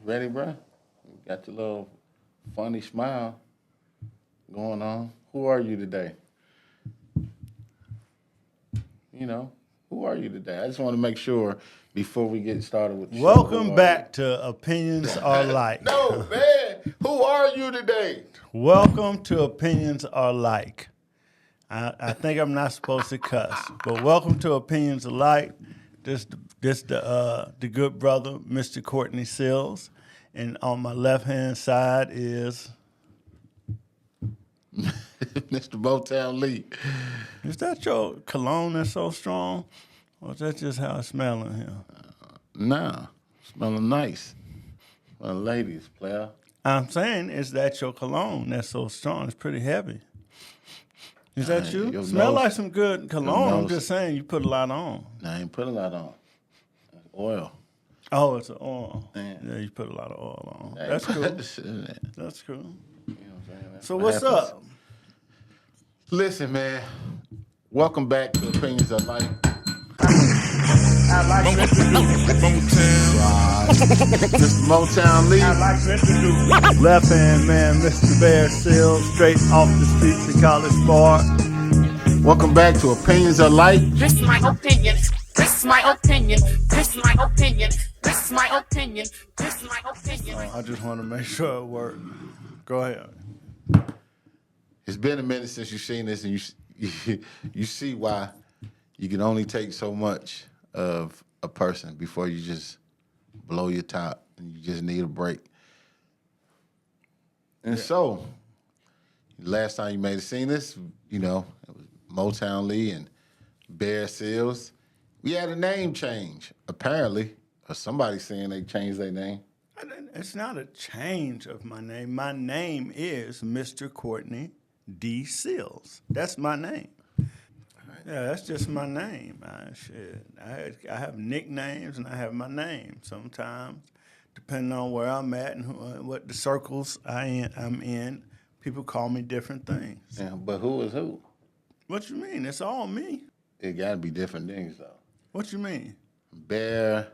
Ready, bro? Got your little funny smile going on. Who are you today? You know, who are you today? I just want to make sure before we get started with the show. Welcome back to Opinions Are Like. No, man. Who are you today? Welcome to Opinions Are Like. I think I'm not supposed to cuss, but welcome to Opinions Are Like. This the good brother, Mr. Courtney Sills, and on my left-hand side is Mr. Motown Lee. Is that your cologne that's so strong, or is that just how it's smelling here? Nah, smelling nice. Ladies, player. I'm saying, is that your cologne that's so strong? It's pretty heavy. Is that you? Smell like some good cologne. I'm just saying you put a lot on. I ain't put a lot on. It's oil. Oh, it's an oil. Man. Yeah, you put a lot of oil on. Hey, That's cool. That's cool. You know what I'm saying? So what's up? Listen, man. Welcome back to Opinions I Like. I like Mr. Motown Lee. I like Mr. Left hand man, Mr. Bear Sills, straight off the streets of College Bar. Welcome back to Opinions I Like. This my opinion. This my opinion. This my opinion. This my opinion. This my opinion. I just want to make sure it worked. Go ahead. It's been a minute since you've seen this, and you see why you can only take so much of a person before you just blow your top and you just need a break. And so, last time you may have seen this, you know, it was Motown Lee and Bear Sills. We had a name change, apparently, or somebody saying they changed their name. It's not a change of my name. My name is Mr. Courtney D. Sills. That's my name. Yeah, that's just my name. I have nicknames and I have my name. Sometimes, depending on where I'm at and what the circles I'm in, people call me different things. Yeah, but who is who? What you mean? It's all me. It got to be different things, though. What you mean? Bear,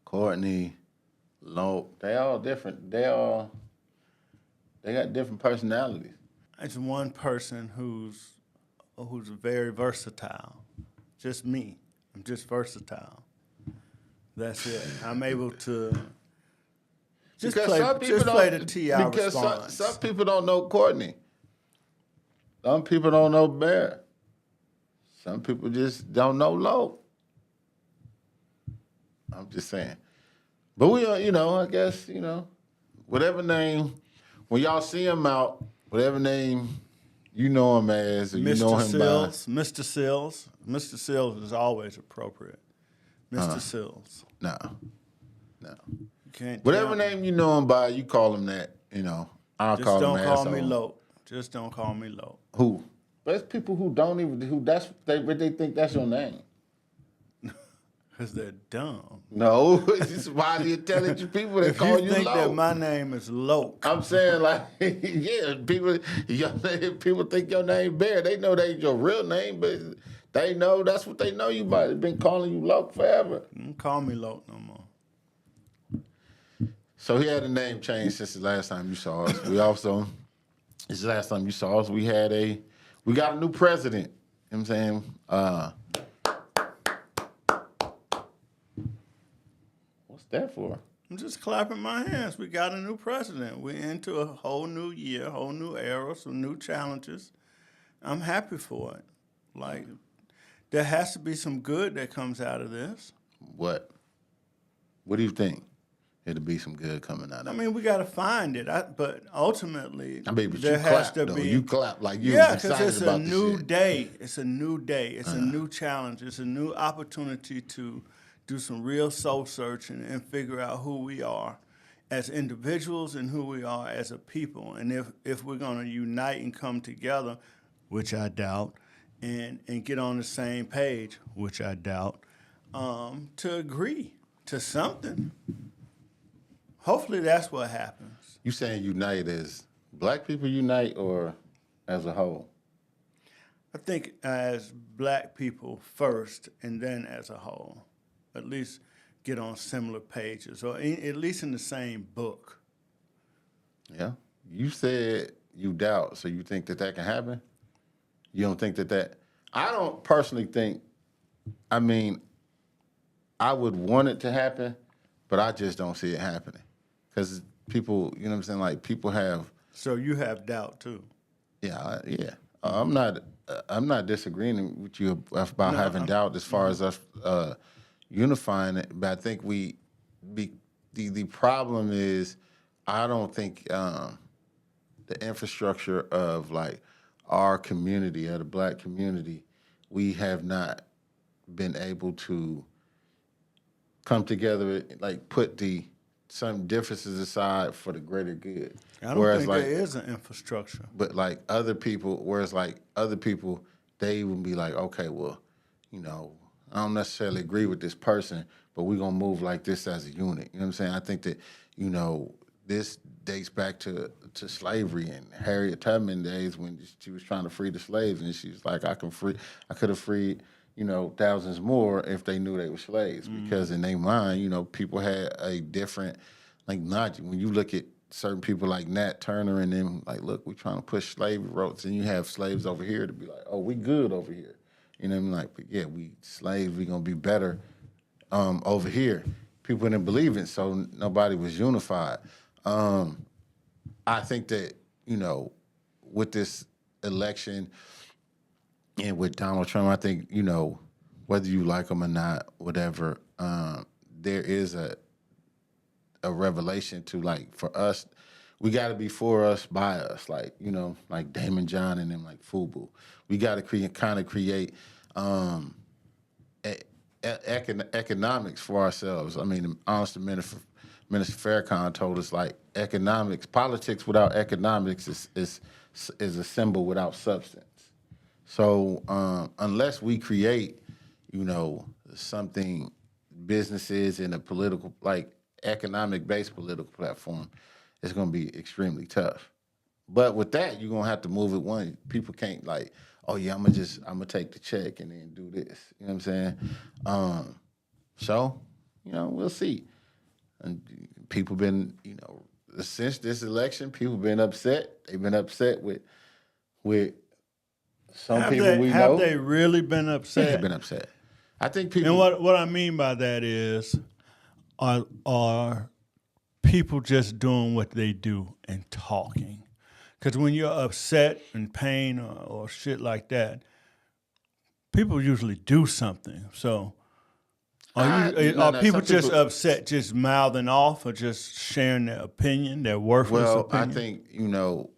Courtney, Lope, they all different. They got different personalities. It's one person who's very versatile. Just me. I'm just versatile. That's it. I'm able to just play the T.I. response. Because some people don't know Courtney. Some people don't know Bear. Some people just don't know Lope. I'm just saying. But we are, I guess, whatever name, when y'all see him out, whatever name you know him as, or you know him Sills, by. Mr. Sills. Mr. Sills is always appropriate. Mr. Sills. No. You can't whatever name you know him by, you call him that, I'll call him asshole. Just don't call me Lope. Just don't call me Lope. Who? There's people who don't even, they think that's your name. Because they're dumb. No, it's just why the intelligent people that call you Lope. If you think that my name is Lope. I'm saying, like, yeah, people think your name Bear. They know that ain't your real name, but they know that's what they know you by. They've been calling you Lope forever. Don't call me Lope no more. So he had a name change since the last time you saw us. This is the last time you saw us, we got a new president. You know what I'm saying? That for? I'm just clapping my hands. We got a new president. We're into a whole new year, whole new era, some new challenges. I'm happy for it. Like, there has to be some good that comes out of this. What? What do you think? It'll be some good coming out of it. I mean, we got to find it. But ultimately, but there has to be. You clap like you was excited about this shit. Yeah, because it's a new day. It's a new day. It's a new challenge. It's a new opportunity to do some real soul searching and figure out who we are as individuals and who we are as a people. And if we're going to unite and come together, which I doubt, and get on the same page, which I doubt, to agree to something. Hopefully that's what happens. You saying unite as black people unite or as a whole? I think as black people first and then as a whole. At least get on similar pages, or at least in the same book. Yeah. You said you doubt, so you think that can happen? You don't think that I don't personally think, I mean, I would want it to happen, but I just don't see it happening. Because people, you know what I'm saying, like people have. So you have doubt too. Yeah, yeah. I'm not disagreeing with you about having doubt as far as us unifying it, but I think the problem is I don't think the infrastructure of like our community, of the black community, we have not been able to come together, like put some differences aside for the greater good. I don't think there is an infrastructure. But like other people, they would be like, okay, well, you know, I don't necessarily agree with this person, but we're gonna move like this as a unit. You know what I'm saying? I think that, you know, this dates back to slavery and Harriet Tubman days when she was trying to free the slaves, and she's like, I could have freed, you know, thousands more if they knew they were slaves, because in their mind, you know, people had a different, like, not when you look at certain people like Nat Turner and them, like, look, we're trying to push slavery routes, and you have slaves over here to be like, oh, we good over here. You know what I mean? Like, but yeah, we slaves, we gonna be better over here. People didn't believe it, so nobody was unified. I think that, you know, with this election and with Donald Trump, I think, you know, whether you like him or not, whatever, there is a revelation to, like, for us, we got to be for us, by us, like, you know, like Damon John and them, like FUBU. We got to create economics for ourselves. I mean, honestly, Minister Farrakhan told us, like, politics without economics is a symbol without substance. So unless we create, you know, something, businesses in a political, like economic-based political platform, it's going to be extremely tough. But with that, you're going to have to move it one. People can't like, oh yeah, I'm gonna take the check and then do this. You know what I'm saying? So, you know, we'll see. And people been, you know, since this election, people been upset. They've been upset with some people we know. Have they really been upset? They've been upset. I think people. And what I mean by that is, are people just doing what they do and talking? Because when you're upset and pain or shit like that, people usually do something. So are people just upset, just mouthing off, or just sharing their opinion, their worthless opinion? I think, you know,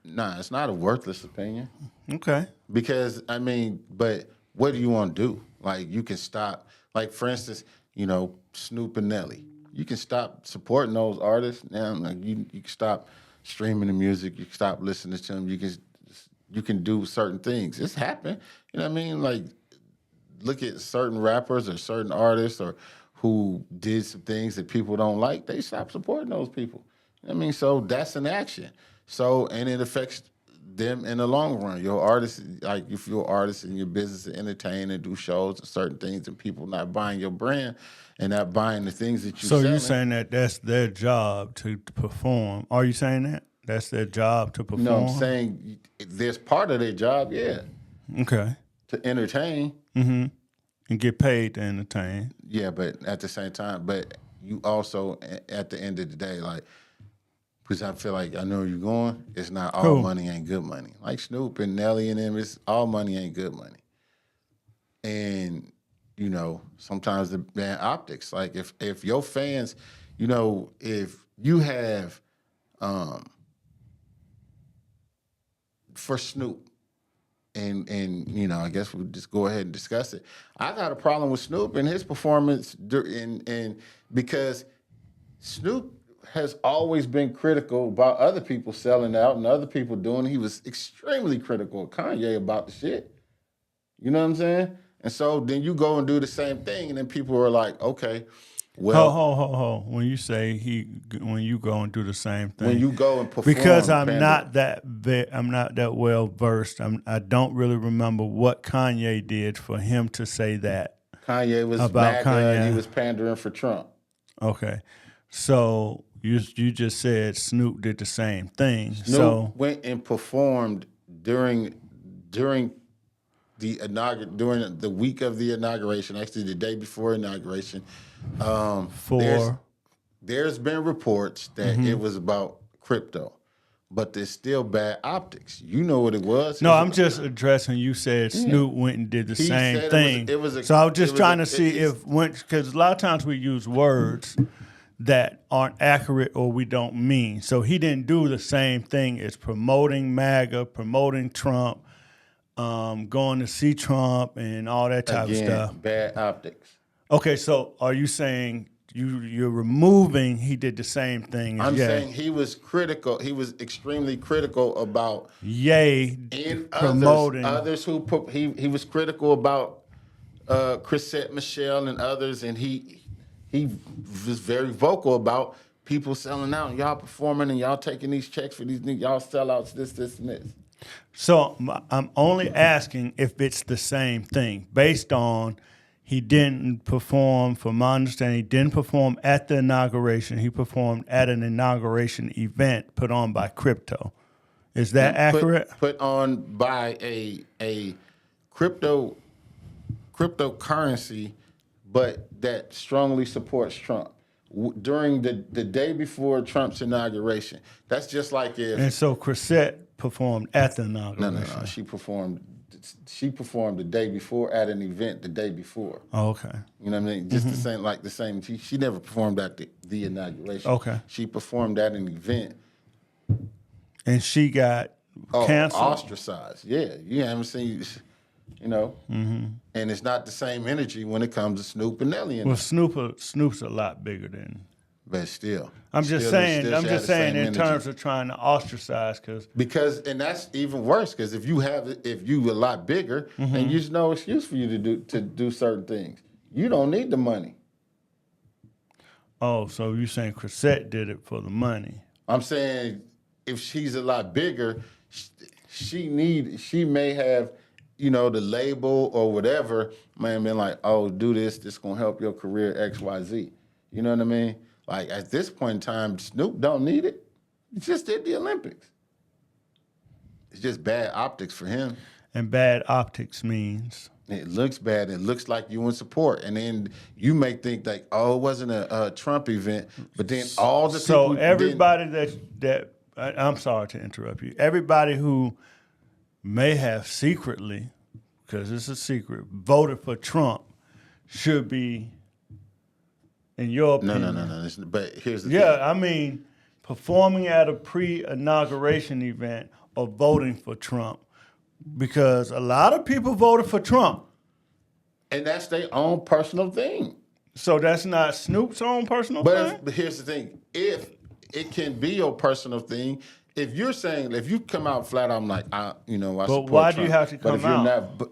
it's not a worthless opinion. Okay. Because, I mean, but what do you want to do? Like, you can stop, like, for instance, you know, Snoop and Nelly. You can stop supporting those artists now. Like, you can stop streaming the music. You can stop listening to them. You can do certain things. It's happened. You know what I mean? Like, look at certain rappers or certain artists or who did some things that people don't like. They stop supporting those people. You know what I mean? So that's an action. So, and it affects them in the long run. Your artists, like if you're an artist in your business to entertain and do shows and certain things, and people not buying your brand and not buying the things that you So selling. you're saying that that's their job to perform? Are you saying that that's their job to perform? No, I'm saying there's part of their job, yeah. Okay. To entertain. Mm-hmm. And get paid to entertain. Yeah, but at the same time, but you also, at the end of the day, like, because I feel like I know where you're going, it's not all money ain't good money. Like Snoop and Nelly and them, it's all money ain't good money. And, you know, sometimes the bad optics. Like if your fans, you know, if you have, for Snoop, and you know, I guess we'll just go ahead and discuss it. I got a problem with Snoop and his performance, and because Snoop has always been critical about other people selling out and other people doing it. He was extremely critical of Kanye about the shit. You know what I'm saying? And so then you go and do the same thing, and then people are like, okay, well, Ho. When you say when you go and do the same thing, when you go and perform, because I'm not that well versed. I don't really remember what Kanye did for him to say that. Kanye was About MAGA, Kanye. he was pandering for Trump. Okay. So you just said Snoop did the same thing. Snoop went and performed during the week of the inauguration, actually the day before inauguration. There's been reports that it was about crypto, but there's still bad optics. You know what it was? No, I'm just addressing. You said Snoop went and did the He same said thing. So I was just trying to see because a lot of times we use words that aren't accurate or we don't mean. So he didn't do the same thing as promoting MAGA, promoting Trump, going to see Trump and all that type of stuff. Bad optics. Okay, so are you saying you're removing he did the same thing as I'm Ye? saying he was critical. He was extremely critical about Ye and promoting. others who he was critical about Chrisette Michelle and others, and he was very vocal about people selling out and y'all performing and y'all taking these checks for these y'all sellouts, this, and this. So I'm only asking if it's the same thing based on he didn't perform, from my understanding, he didn't perform at the inauguration. He performed at an inauguration event put on by crypto. Is that accurate? Put on by a cryptocurrency, but that strongly supports Trump. During the day before Trump's inauguration. That's just like if... And so Chrisette performed at the inauguration. No. She performed the day before at an event the day before. Oh, okay. You know what I mean? Just the same. She never performed at the inauguration. Okay. She performed at an event. And she got canceled? Ostracized. Yeah. You haven't seen, you know. Mm-hmm. And it's not the same energy when it comes to Snoop and Nelly. Well, Snoop's a lot bigger than... But still. I'm just saying in terms of trying to ostracize and that's even worse because if you a lot bigger, then there's no excuse for you to do certain things. You don't need the money. Oh, so you're saying Chrisette did it for the money? I'm saying if she's a lot bigger, she may have, the label or whatever, man, been like, oh, do this gonna help your career XYZ. You know what I mean? Like, at this point in time, Snoop don't need it. He just did the Olympics. It's just bad optics for him. And bad optics means? It looks bad. It looks like you in support. And then you may think like, oh, it wasn't a Trump event. But then all the people... So everybody that I'm sorry to interrupt you. Everybody who may have secretly, because it's a secret, voted for Trump should be... In your opinion. No. But here's the thing. Yeah, I mean, performing at a pre-inauguration event or voting for Trump, because a lot of people voted for Trump. And that's their own personal thing. So that's not Snoop's own personal thing? But here's the thing. If it can be your personal thing, if you come out flat out, I'm like, I support Trump. But why do you have to come out?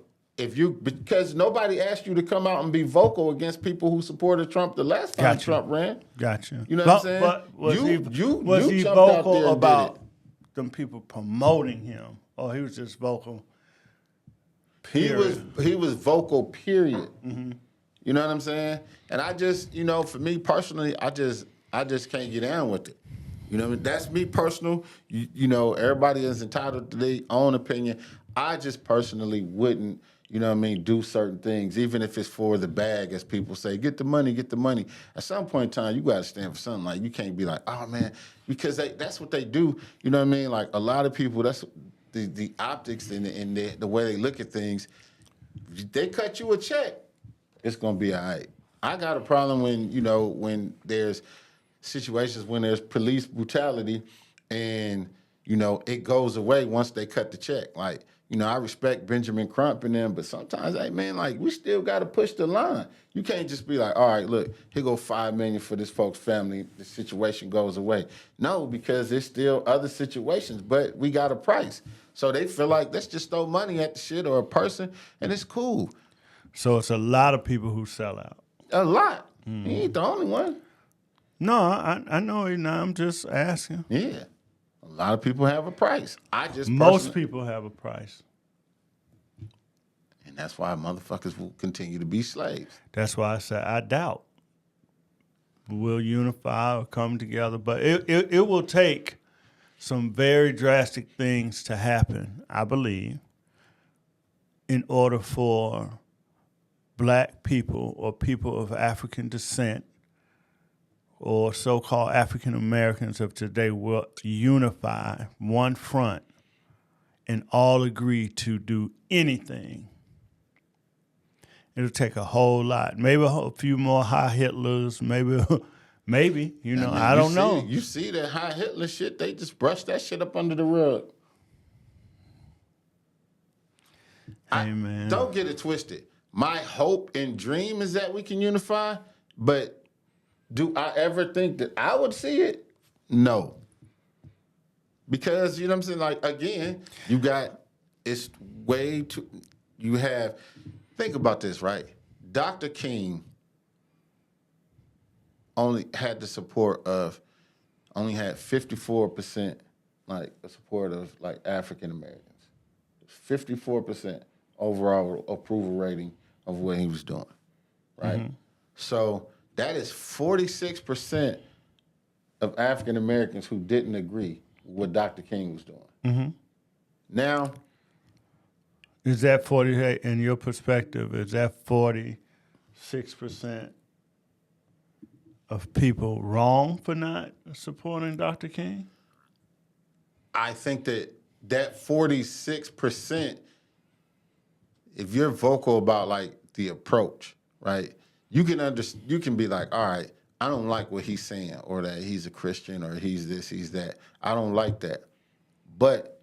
Because nobody asked you to come out and be vocal against people who supported Trump the last time Trump ran. Gotcha. You know what I'm saying? But was he jumped out there vocal and about did it. them people promoting him, or he was just vocal? Period. He was vocal. Period. Mm-hmm. You know what I'm saying? And I just, for me personally, I just can't get down with it. You know what I mean? That's me personal. Everybody is entitled to their own opinion. I just personally wouldn't, do certain things, even if it's for the bag, as people say. Get the money. At some point in time, you got to stand for something. Like, you can't be like, oh, man, because that's what they do. You know what I mean? Like, a lot of people, that's the optics and the way they look at things. They cut you a check, it's going to be all right. I got a problem when there's situations when there's police brutality and, it goes away once they cut the check. Like, I respect Benjamin Crump and them, but sometimes, hey, man, like, we still got to push the line. You can't just be like, all right, look, here go $5 million for this folks' family. The situation goes away. No, because there's still other situations, but we got a price. So they feel like, let's just throw money at the shit or a person, and it's cool. So it's a lot of people who sell out. A lot. He ain't the only one. No, I know it now. I'm just asking. Yeah. A lot of people have a price. Most people have a price. And that's why motherfuckers will continue to be slaves. That's why I said I doubt we'll unify or come together. But it will take some very drastic things to happen, I believe, in order for black people or people of African descent or so-called African Americans of today will unify one front and all agree to do anything. It'll take a whole lot. Maybe a few more high Hitlers, maybe, you know, I don't know. You see that high Hitler shit, they just brush that shit up under the rug. Hey, man. Don't get it twisted. My hope and dream is that we can unify, but do I ever think that I would see it? No. Because, you know what I'm saying? Like, again, it's way too, think about this, right? Dr. King only had 54% like support of like African Americans. 54% overall approval rating of what he was doing, right? Mm-hmm. So that is 46% of African Americans who didn't agree with what Dr. King was doing. Mm-hmm. Now, is that 48 in your perspective? Is that 46% of people wrong for not supporting Dr. King? I think that 46%, if you're vocal about like the approach, right? You can be like, all right, I don't like what he's saying, or that he's a Christian, or he's this, he's that. I don't like that. But,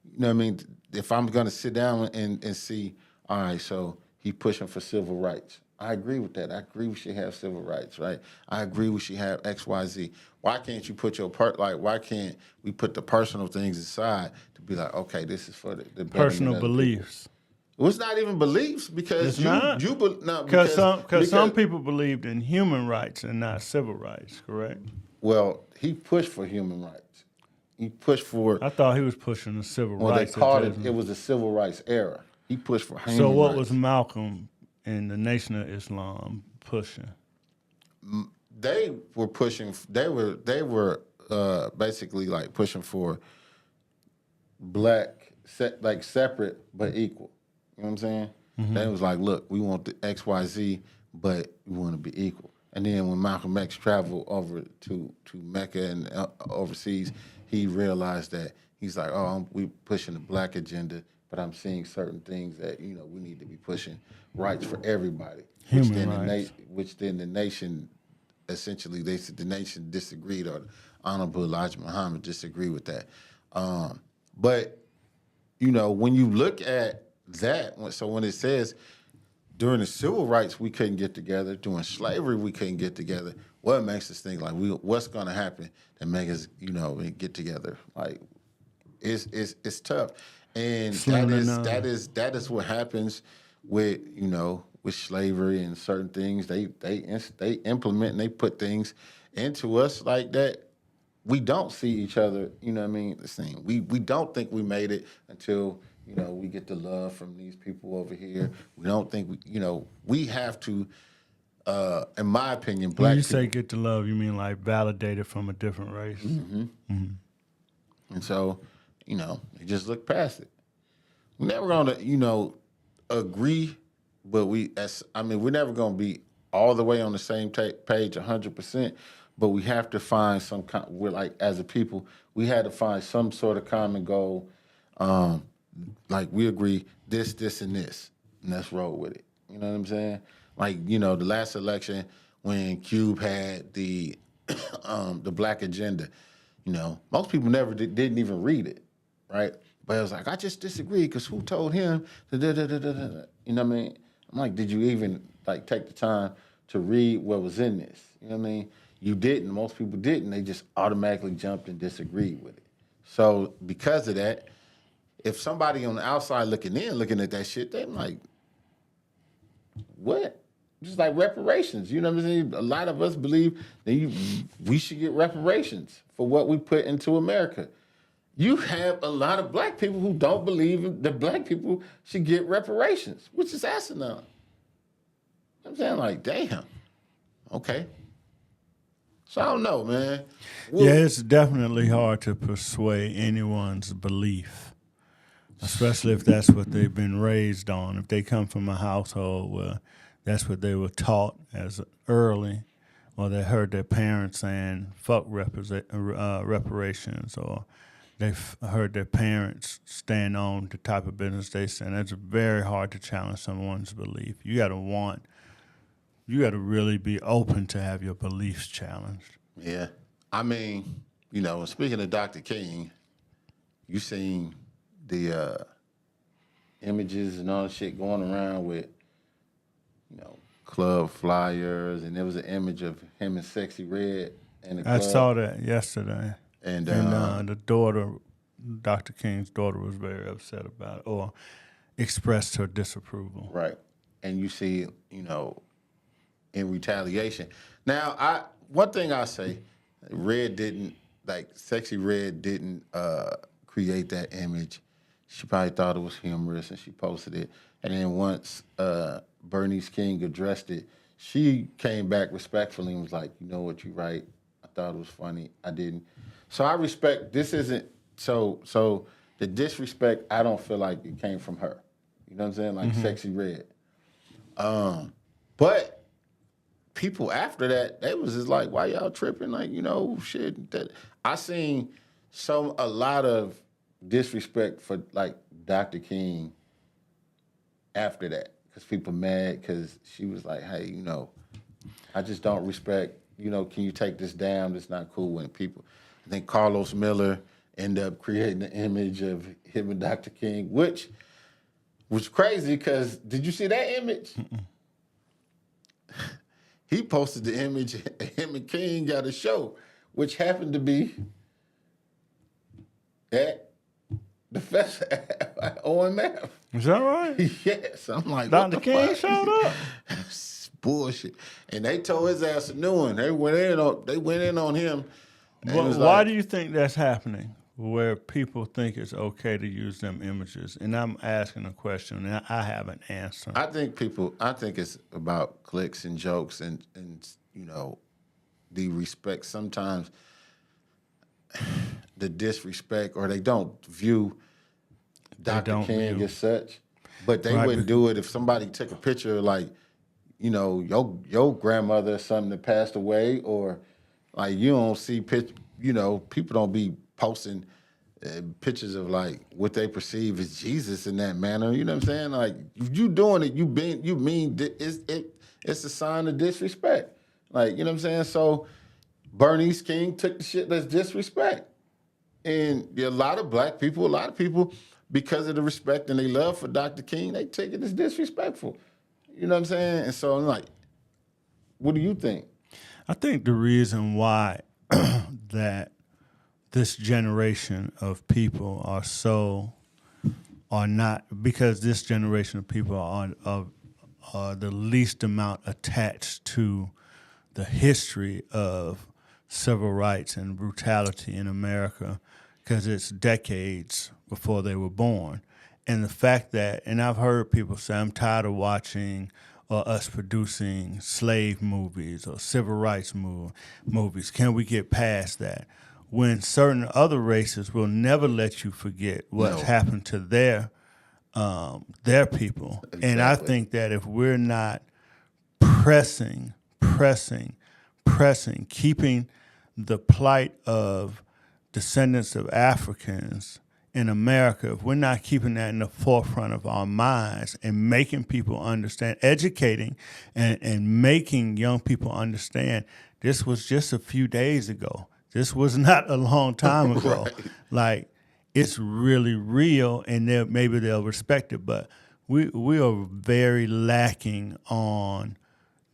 you know what I mean? If I'm going to sit down and see, all right, so he pushing for civil rights. I agree with that. I agree we should have civil rights, right? I agree we should have X, Y, Z. Why can't you put why can't we put the personal things aside to be like, okay, this is for the personal beliefs. Well, it's not even beliefs because because some people believed in human rights and not civil rights, correct? Well, he pushed for human rights. He pushed for. I thought he was pushing the civil rights. Well, they called it. It was a civil rights era. He pushed for human rights. So what was Malcolm and the Nation of Islam pushing? They were pushing. They were basically like pushing for black, like separate but equal. You know what I'm saying? Mm-hmm. They was like, look, we want the X, Y, Z, but we want to be equal. And then when Malcolm X traveled over to Mecca and overseas, he realized that he's like, we pushing the black agenda, but I'm seeing certain things that, you know, we need to be pushing rights for everybody. Human rights. Which then the nation, essentially, the nation disagreed, or Honorable Elijah Muhammad disagreed with that. But, you know, when you look at that, so when it says during the civil rights we couldn't get together, during slavery we couldn't get together, what makes us think like what's going to happen that make us, you know, get together? Like it's tough, and that is what happens with, you know, with slavery and certain things. They implement and they put things into us like that. We don't see each other, you know what I mean, the same. We don't think we made it until, you know, we get the love from these people over here. We don't think we have to, in my opinion, black people. When you say get the love, you mean like validated from a different race? Mm-hmm. Mm-hmm. And so, you know, they just look past it. We're never going to, you know, agree, but we're never going to be all the way on the same page 100%, but we have to find we're like, as a people, we had to find some sort of common goal. Like we agree this, and this, and let's roll with it. You know what I'm saying? Like, you know, the last election when Cube had the black agenda, you know, most people never didn't even read it, right? But it was like, I just disagree because who told him? You know what I mean? I'm like, did you even like take the time to read what was in this? You know what I mean? You didn't. Most people didn't. They just automatically jumped and disagreed with it. So because of that, if somebody on the outside looking at that shit, they're like, what? Just like reparations. You know what I'm saying? A lot of us believe that we should get reparations for what we put into America. you have a lot of black people who don't believe that black people should get reparations, which is asinine. I'm saying, like, damn. Okay. So I don't know, man. Yeah, it's definitely hard to persuade anyone's belief, especially if that's what they've been raised on. If they come from a household where that's what they were taught as early, or they heard their parents saying "fuck reparations," or they've heard their parents stand on the type of business they stand. It's very hard to challenge someone's belief. You got to really be open to have your beliefs challenged. Yeah. I mean, speaking of Dr. King, you seen the images and all the shit going around with, club flyers, and there was an image of him and Sexy Red in the club. I saw that yesterday. And the daughter, Dr. King's daughter, was very upset about it, or expressed her disapproval. Right. And you see, in retaliation. Now, one thing I say, Sexy Red didn't create that image. She probably thought it was humorous, and she posted it. And then once Bernice King addressed it, she came back respectfully and was like, you know what, you're right. I thought it was funny. I didn't. So I respect, this isn't, so the disrespect, I don't feel like it came from her. You know what I'm saying? Like Sexy Red. But people after that, they was just like, why y'all tripping? Like, shit. That I seen a lot of disrespect for like Dr. King after that, because people mad because she was like, hey, I just don't respect, can you take this down? It's not cool when people, I think Carlos Miller ended up creating an image of him and Dr. King, which was crazy because, did you see that image? He posted the image of him and King got a show, which happened to be at the fest at OMF. Is that right? Yes. I'm like, Dr. King showed up? Bullshit. And they told his ass a new one. They went in on him. But why do you think that's happening, where people think it's okay to use them images? And I'm asking a question, and I have an answer. I think it's about clicks and jokes and the respect. Sometimes the disrespect, or they don't view Dr. King as such. But they wouldn't do it if somebody took a picture like, your grandmother or something that passed away, or like you don't see people don't be posting pictures of like what they perceive as Jesus in that manner. You know what I'm saying? Like, if you doing it, you mean it's a sign of disrespect. Like, you know what I'm saying? So Bernice King took the shit that's disrespect. And a lot of black people, because of the respect and they love for Dr. King, they take it as disrespectful. You know what I'm saying? And so I'm like, what do you think? I think the reason why that this generation of people are not, because this generation of people are the least amount attached to the history of civil rights and brutality in America, because it's decades before they were born. And the fact that, and I've heard people say, I'm tired of watching or us producing slave movies or civil rights movies. Can we get past that? When certain other races will never let you forget what's happened to their people. Exactly. And I think that if we're not pressing, keeping the plight of descendants of Africans in America, if we're not keeping that in the forefront of our minds and making people understand, educating and making young people understand, this was just a few days ago. This was not a long time ago. Right. Like, it's really real, and maybe they'll respect it. But we are very lacking on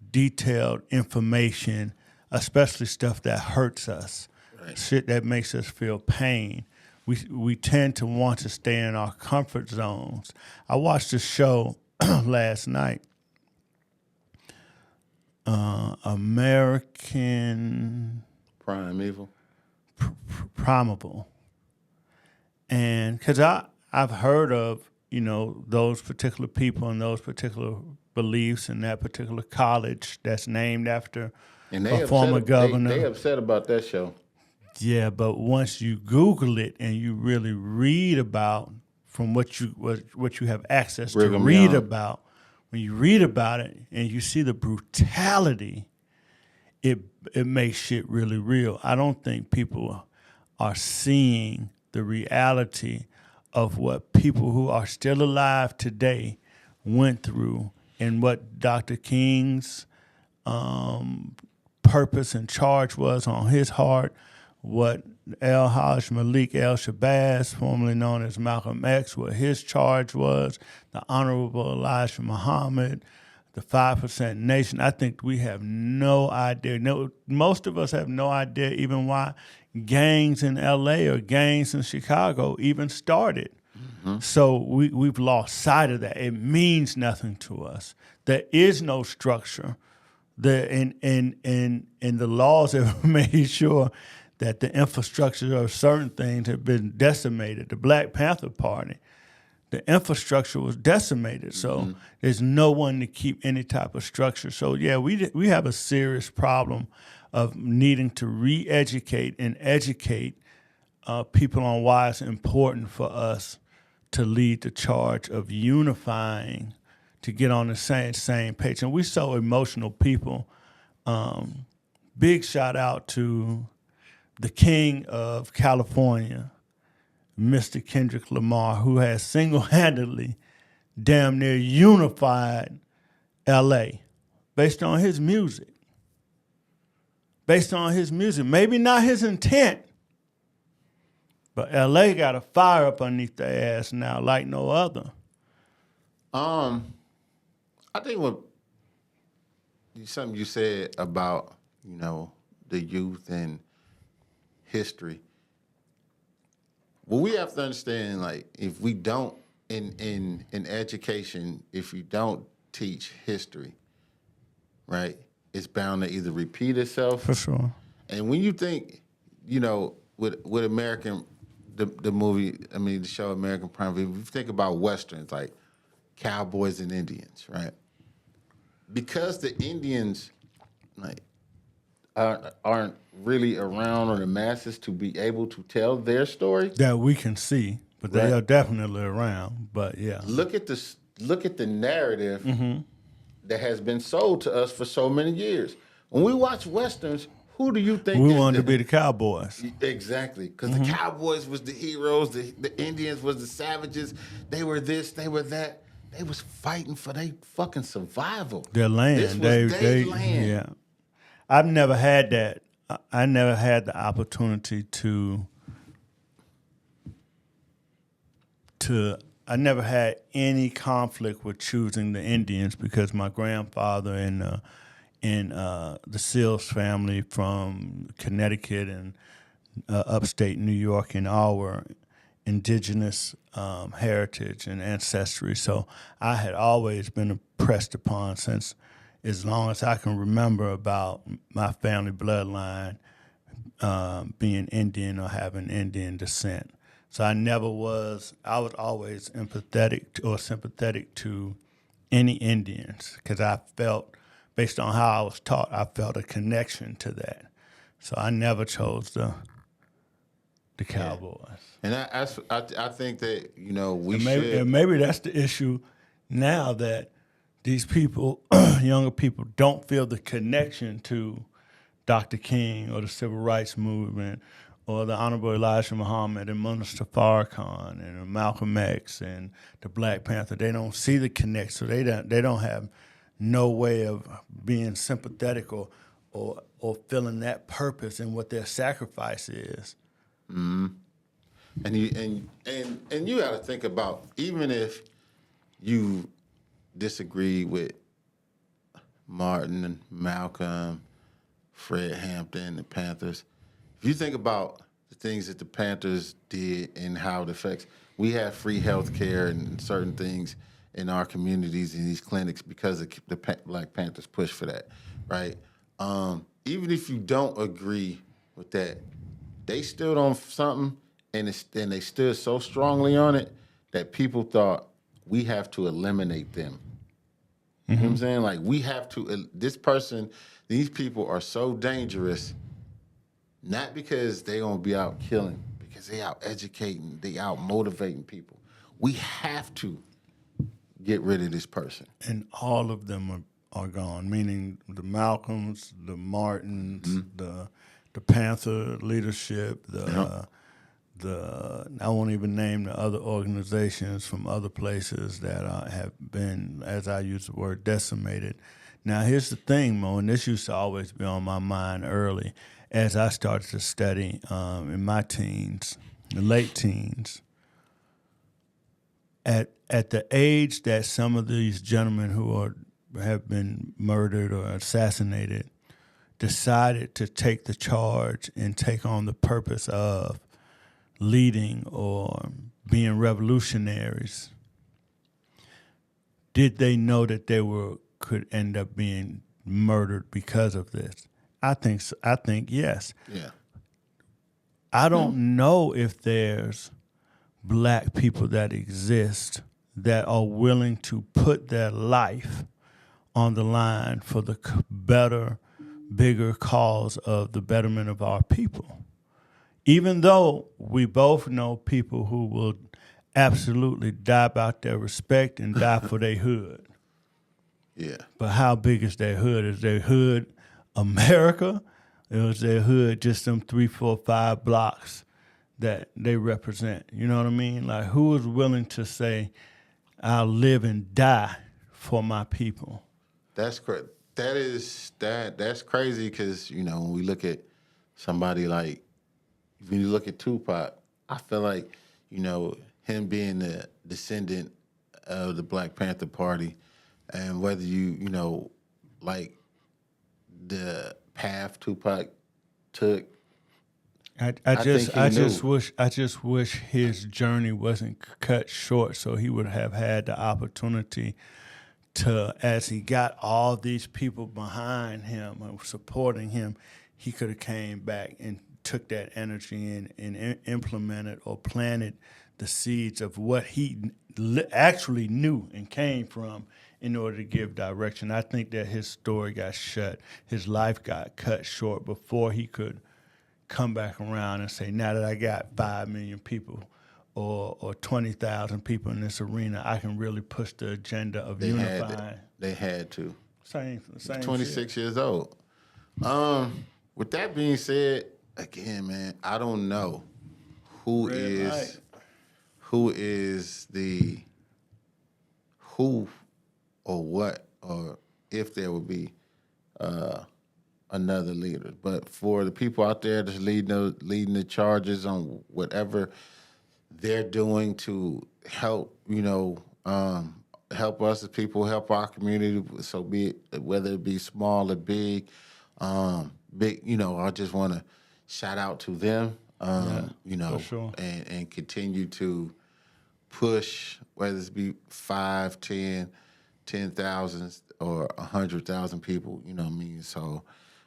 detailed information, especially stuff that hurts us, shit that makes us feel pain. We tend to want to stay in our comfort zones. I watched a show last night, American Primeval. Primeval, And because I've heard of, those particular people and those particular beliefs in that particular college that's named after And they a former governor. They upset about that show. Yeah, but once you Google it and you really read about from what you have access to Brigham read Young. about, when you read about it and you see the brutality, it makes shit really real. I don't think people are seeing the reality of what people who are still alive today went through and what Dr. King's purpose and charge was on his heart, what Haj Malik Shabazz, formerly known as Malcolm X, what his charge was, the Honorable Elijah Muhammad, the 5% Nation. I think we have no idea. No, most of us have no idea even why gangs in L.A. or gangs in Chicago even started. So we've lost sight of that. It means nothing to us. There is no structure. And the laws have made sure that the infrastructure of certain things have been decimated. The Black Panther Party, the infrastructure was decimated. So there's no one to keep any type of structure. So yeah, we have a serious problem of needing to re-educate and educate people on why it's important for us to lead the charge of unifying, to get on the same page. And we're so emotional people. Big shout out to the king of California, Mr. Kendrick Lamar, who has single-handedly damn near unified L.A. based on his music. Maybe not his intent, but L.A. got a fire up underneath their ass now like no other. I think something you said about, the youth and history. Well, we have to understand, like, if we don't, in education, if you don't teach history, right, it's bound to either repeat itself. For sure. And when you think, with American, the movie, the show American Prime Video, if you think about Westerns, like cowboys and Indians, right? Because the Indians, like, aren't really around or the masses to be able to tell their story. That we can see, but they are definitely around. But yeah, Look at the narrative that has been sold to us for so many years. When we watch Westerns, who do you think we wanted to be the cowboys. Exactly, because the cowboys was the heroes, the Indians was the savages. They were this, they were that. They was fighting for their fucking survival. Their land. This was their land. Yeah. I've never had that. I never had the opportunity I never had any conflict with choosing the Indians because my grandfather and the Seals family from Connecticut and upstate New York and our indigenous heritage and ancestry. So I had always been impressed upon since as long as I can remember about my family bloodline being Indian or having Indian descent. So I was always empathetic or sympathetic to any Indians because I felt, based on how I was taught, I felt a connection to that. So I never chose the Cowboys. And I think that, we should. And maybe that's the issue now that these people, younger people, don't feel the connection to Dr. King or the Civil Rights Movement or the Honorable Elijah Muhammad and Minister Farrakhan and Malcolm X and the Black Panther. They don't see the connection, so they don't have no way of being sympathetic or feeling that purpose in what their sacrifice is. Mm-hmm. And you got to think about, even if you disagree with Martin and Malcolm, Fred Hampton, the Panthers, if you think about the things that the Panthers did and how it affects, we have free health care and certain things in our communities in these clinics because the Black Panthers push for that, right? Even if you don't agree with that, they stood on something and they stood so strongly on it that people thought we have to eliminate them. You know what I'm saying? Like, we have to, these people are so dangerous, not because they gonna be out killing, because they out educating, they out motivating people. We have to get rid of this person. And all of them are gone, meaning the Malcolms, the Martins, the Panther leadership, I won't even name the other organizations from other places that have been, as I use the word, decimated. Now, here's the thing, Mo, and this used to always be on my mind early as I started to study in my teens, the late teens. At the age that some of these gentlemen who have been murdered or assassinated decided to take the charge and take on the purpose of leading or being revolutionaries, did they know that they could end up being murdered because of this? I think yes. Yeah. I don't know if there's black people that exist that are willing to put their life on the line for the better, bigger cause of the betterment of our people. Even though we both know people who will absolutely die about their respect and die for their hood. Yeah. But how big is their hood? Is their hood America? Or is their hood just them 3, 4, 5 blocks that they represent? You know what I mean? Like, who is willing to say, I'll live and die for my people? That's crazy. That's crazy because, you know, when we look at somebody like, when you look at Tupac, I feel like, you know, him being the descendant of the Black Panther Party, and whether you know, like the path Tupac took. I just wish his journey wasn't cut short, so he would have had the opportunity to, as he got all these people behind him and supporting him, he could have came back and took that energy and implemented or planted the seeds of what he actually knew and came from in order to give direction. I think that his story got shut. His life got cut short before he could come back around and say, now that I got 5 million people or 20,000 people in this arena, I can really push the agenda of unifying. They had to. Same 26 shit. years old. With that being said, again, man, I don't know who or what, or if there will be another leader. But for the people out there that's leading the charges on whatever they're doing to help, you know, help us as people, help our community, so be it, whether it be small or big, you know, I just want to shout out to them, you know, sure. and continue to push, whether it be 5, 10, 10,000 or 100,000 people, you know what I mean? So,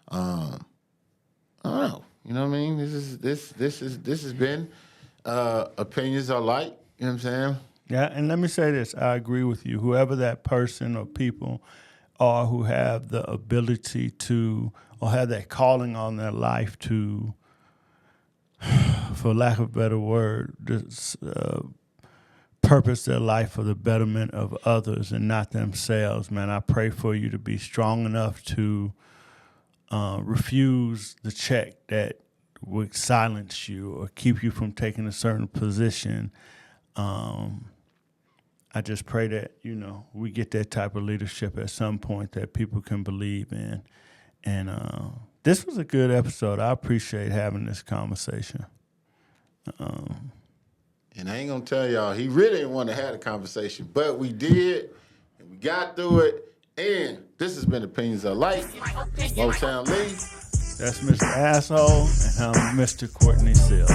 I don't know, you know what I mean? This has been Opinions Are Light, you know what I'm saying? Yeah, and let me say this. I agree with you. Whoever that person or people are who have the ability to, or have that calling on their life to, for lack of a better word, purpose their life for the betterment of others and not themselves, man, I pray for you to be strong enough to refuse the check that would silence you or keep you from taking a certain position. I just pray that, you know, we get that type of leadership at some point that people can believe in. And this was a good episode. I appreciate having this conversation. And I ain't going to tell y'all, he really didn't want to have a conversation, but we did, and we got through it. And this has been Opinions Are Light. Motown Lee. That's Mr. Asshole, and I'm Mr. Courtney Sill.